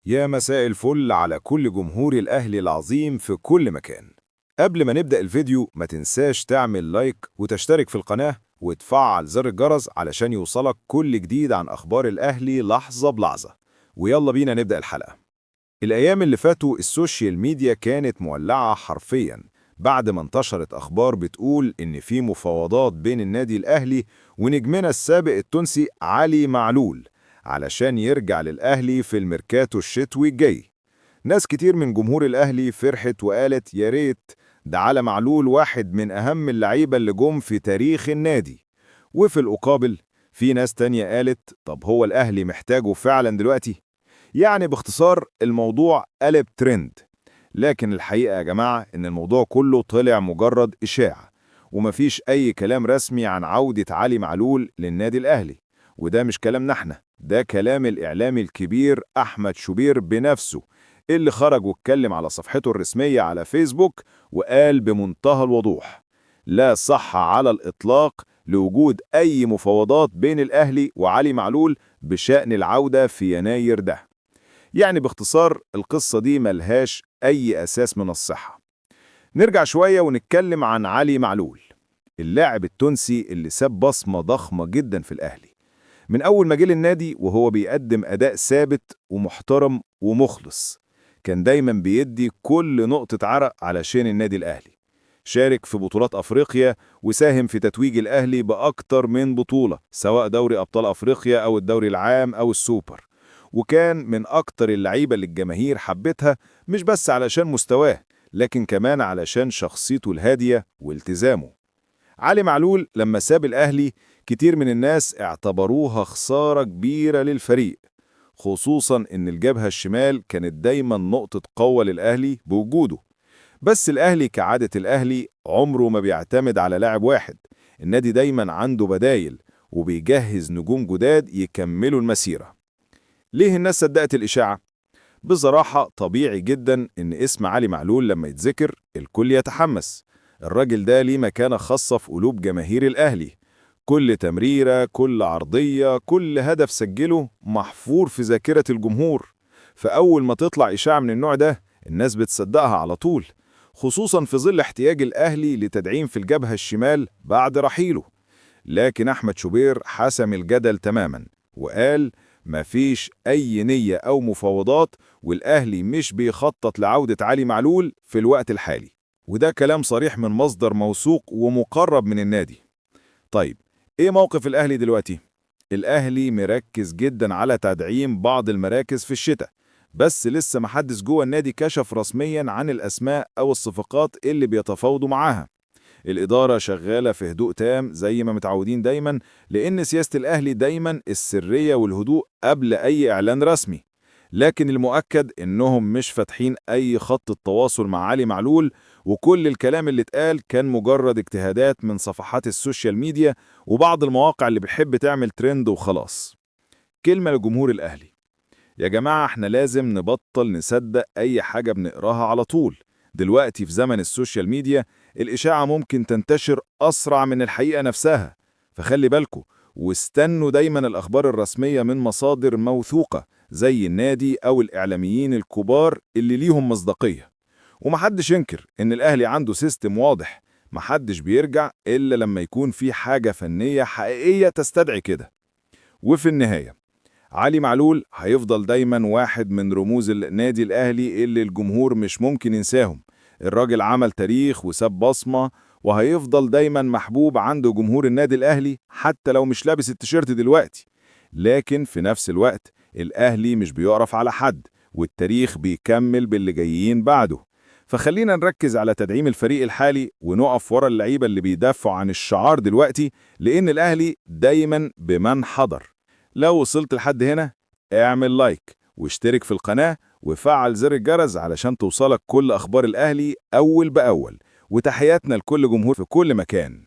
يا مساء الفل على كل جمهور الأهلي العظيم في كل مكان. قبل ما نبدأ الفيديو ما تنساش تعمل لايك وتشترك في القناة وتفعل زر الجرس علشان يوصلك كل جديد عن أخبار الأهلي لحظة بلحظة. ويلا بينا نبدأ الحلقة. الأيام اللي فاتوا السوشيال ميديا كانت مولعة حرفياً بعد ما انتشرت أخبار بتقول إن في مفاوضات بين النادي الأهلي ونجمنا السابق التونسي علي معلول علشان يرجع للأهلي في الميركاتو الشتوي الجاي. ناس كتير من جمهور الأهلي فرحت وقالت يا ريت، ده علي معلول واحد من أهم اللعيبة اللي جم في تاريخ النادي. وفي الأقابل في ناس تانية قالت طب هو الأهلي محتاجه فعلا دلوقتي؟ يعني باختصار الموضوع قلب ترند. لكن الحقيقة يا جماعة إن الموضوع كله طلع مجرد إشاعة، ومفيش أي كلام رسمي عن عودة علي معلول للنادي الأهلي. وده مش كلامنا احنا، ده كلام الإعلامي الكبير أحمد شوبير بنفسه، اللي خرج واتكلم على صفحته الرسمية على فيسبوك وقال بمنتهى الوضوح: لا صح على الإطلاق لوجود أي مفاوضات بين الأهلي وعلي معلول بشأن العودة في يناير ده. يعني باختصار القصة دي ملهاش أي أساس من الصحة. نرجع شوية ونتكلم عن علي معلول، اللاعب التونسي اللي ساب بصمة ضخمة جدا في الأهلي. من أول ما جه النادي وهو بيقدم أداء ثابت ومحترم ومخلص، كان دايما بيدي كل نقطة عرق علشان النادي الأهلي. شارك في بطولات أفريقيا وساهم في تتويج الأهلي بأكتر من بطولة، سواء دوري أبطال أفريقيا أو الدوري العام أو السوبر. وكان من أكتر اللعيبة اللي الجماهير حبتها، مش بس علشان مستواه لكن كمان علشان شخصيته الهادية والتزامه. علي معلول لما ساب الأهلي كتير من الناس اعتبروها خسارة كبيرة للفريق، خصوصا إن الجبهة الشمال كانت دايما نقطة قوة للأهلي بوجوده. بس الأهلي كعادة الأهلي عمره ما بيعتمد على لاعب واحد، النادي دايما عنده بدايل وبيجهز نجوم جداد يكملوا المسيرة. ليه الناس صدقت الإشاعة؟ بصراحة طبيعي جدا إن اسم علي معلول لما يتذكر الكل يتحمس. الراجل ده ليه مكانة خاصة في قلوب جماهير الأهلي، كل تمريرة، كل عرضية، كل هدف سجله محفور في ذاكرة الجمهور. فأول ما تطلع إشاعة من النوع ده الناس بتصدقها على طول، خصوصا في ظل احتياج الأهلي لتدعيم في الجبهة الشمال بعد رحيله. لكن أحمد شوبير حسم الجدل تماما وقال مفيش أي نية أو مفاوضات، والأهلي مش بيخطط لعودة علي معلول في الوقت الحالي. وده كلام صريح من مصدر موثوق ومقرب من النادي. طيب، إيه موقف الأهلي دلوقتي؟ الأهلي مركز جدا على تدعيم بعض المراكز في الشتاء، بس لسه محدش جوه النادي كشف رسميا عن الأسماء أو الصفقات اللي بيتفاوضوا معاها. الإدارة شغالة في هدوء تام زي ما متعودين دايما، لأن سياسة الأهلي دايما السرية والهدوء قبل أي إعلان رسمي. لكن المؤكد إنهم مش فاتحين أي خط تواصل مع علي معلول، وكل الكلام اللي اتقال كان مجرد اجتهادات من صفحات السوشيال ميديا وبعض المواقع اللي بتحب تعمل ترند وخلاص. كلمة لجمهور الأهلي: يا جماعة احنا لازم نبطل نصدق أي حاجة بنقراها على طول. دلوقتي في زمن السوشيال ميديا الإشاعة ممكن تنتشر أسرع من الحقيقة نفسها، فخلي بالكوا واستنوا دايما الأخبار الرسمية من مصادر موثوقة زي النادي أو الإعلاميين الكبار اللي ليهم مصداقية. ومحدش ينكر إن الأهلي عنده سيستم واضح، محدش بيرجع إلا لما يكون في حاجة فنية حقيقية تستدعي كده. وفي النهاية علي معلول هيفضل دايما واحد من رموز النادي الأهلي اللي الجمهور مش ممكن ينساهم. الراجل عمل تاريخ وساب بصمة، وهيفضل دايما محبوب عند جمهور النادي الأهلي حتى لو مش لابس التيشيرت دلوقتي. لكن في نفس الوقت الأهلي مش بيقرف على حد، والتاريخ بيكمل باللي جايين بعده. فخلينا نركز على تدعيم الفريق الحالي ونقف ورا اللعيبة اللي بيدافعوا عن الشعار دلوقتي، لأن الأهلي دايما بمن حضر. لو وصلت لحد هنا اعمل لايك واشترك في القناة وفعل زر الجرس علشان توصلك كل أخبار الأهلي أول بأول. وتحياتنا لكل جمهور في كل مكان.